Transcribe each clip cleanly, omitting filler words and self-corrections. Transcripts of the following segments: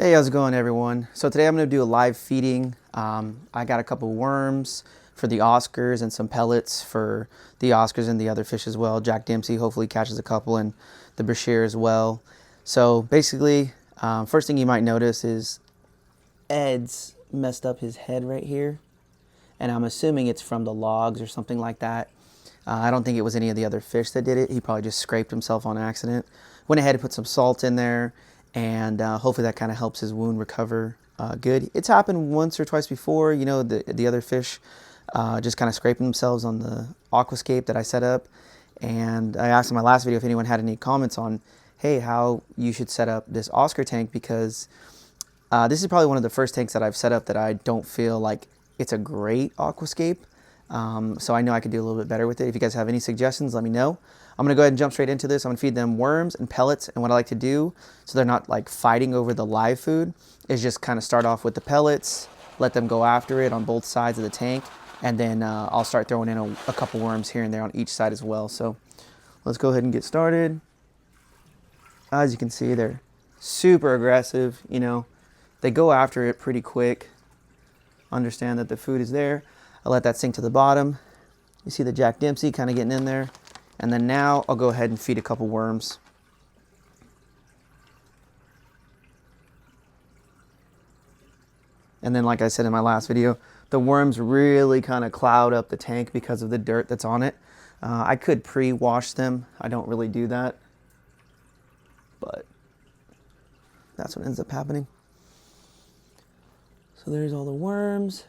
Hey, how's it going, everyone? So today I'm going to do a live feeding. I got a couple worms for the Oscars and some pellets for the Oscars and the other fish as well. Jack Dempsey hopefully catches a couple, and the Bichir as well. So basically, first thing you might notice is Ed's messed up his head right here, and I'm assuming it's from the logs or something like that. I don't think it was any of the other fish that did it. He probably just scraped himself on accident. Went ahead and put some salt in there, and hopefully that kind of helps his wound recover good. It's happened once or twice before. You know, the other fish just kind of scraping themselves on the aquascape that I set up. And I asked in my last video if anyone had any comments on, hey, how you should set up this Oscar tank, because this is probably one of the first tanks that I've set up that I don't feel like it's a great aquascape. So I know I could do a little bit better with it. If you guys have any suggestions, let me know. I'm going to go ahead and jump straight into this. I'm going to feed them worms and pellets. And what I like to do, so they're not like fighting over the live food, is just kind of start off with the pellets, let them go after it on both sides of the tank. And then I'll start throwing in a couple worms here and there on each side as well. So let's go ahead and get started. As you can see, they're super aggressive. You know, they go after it pretty quick. Understand that the food is there. I'll let that sink to the bottom. You see the Jack Dempsey kind of getting in there. And then now I'll go ahead and feed a couple worms. And then, like I said in my last video, the worms really kind of cloud up the tank because of the dirt that's on it. I could pre-wash them. I don't really do that, but that's what ends up happening. So there's all the worms.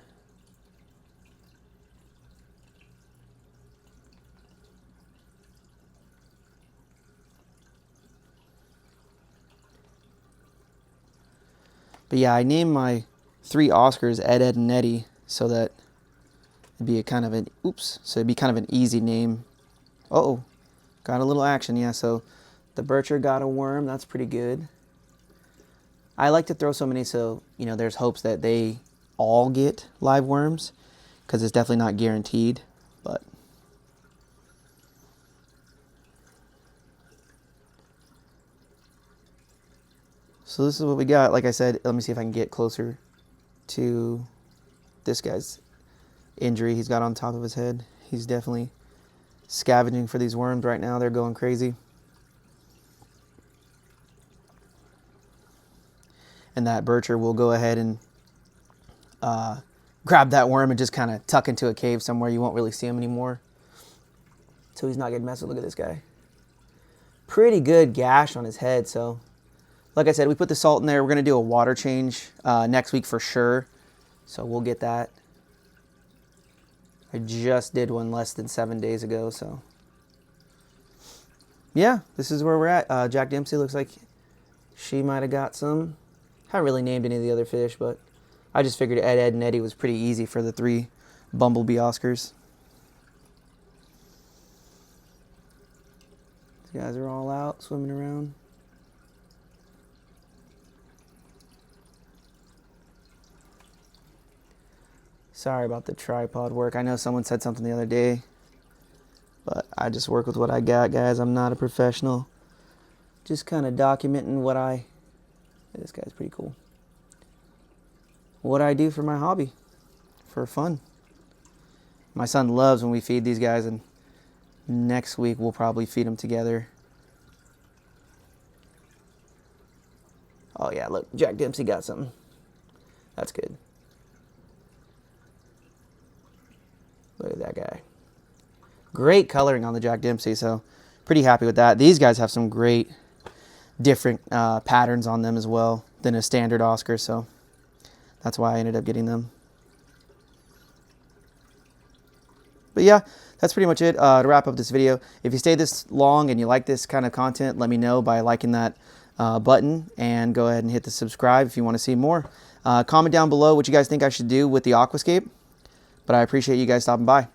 But yeah, I named my 3 Oscars Ed, Ed, and Eddie so that it'd be a kind of an, so it'd be kind of an easy name. Uh-oh, got a little action, yeah. So the Bichir got a worm, that's pretty good. I like to throw so many so, you know, there's hopes that they all get live worms, because it's definitely not guaranteed, but. So this is what we got. Like I said, let me see if I can get closer to this guy's injury he's got on top of his head. He's definitely scavenging for these worms right now. They're going crazy. And that Bichir will go ahead and grab that worm and just kind of tuck into a cave somewhere. You won't really see him anymore. So he's not getting messed with. Look at this guy. Pretty good gash on his head, so. Like I said, we put the salt in there. We're going to do a water change next week for sure. So we'll get that. I just did one less than 7 days ago. So yeah, this is where we're at. Jack Dempsey looks like she might have got some. Haven't really named any of the other fish, but I just figured Ed, Ed, and Eddie was pretty easy for the 3 Bumblebee Oscars. These guys are all out swimming around. Sorry about the tripod work. I know someone said something the other day, but I just work with what I got, guys. I'm not a professional. Just kind of documenting what this guy's pretty cool. What I do for my hobby, for fun. My son loves when we feed these guys, and next week we'll probably feed them together. Oh yeah, look, Jack Dempsey got something. That's good. Look at that guy. Great coloring on the Jack Dempsey, so pretty happy with that. These guys have some great different patterns on them as well than a standard Oscar, so that's why I ended up getting them. But yeah, that's pretty much it to wrap up this video. If you stay this long and you like this kind of content, let me know by liking that button, and go ahead and hit the subscribe if you want to see more. Comment down below what you guys think I should do with the aquascape. But I appreciate you guys stopping by.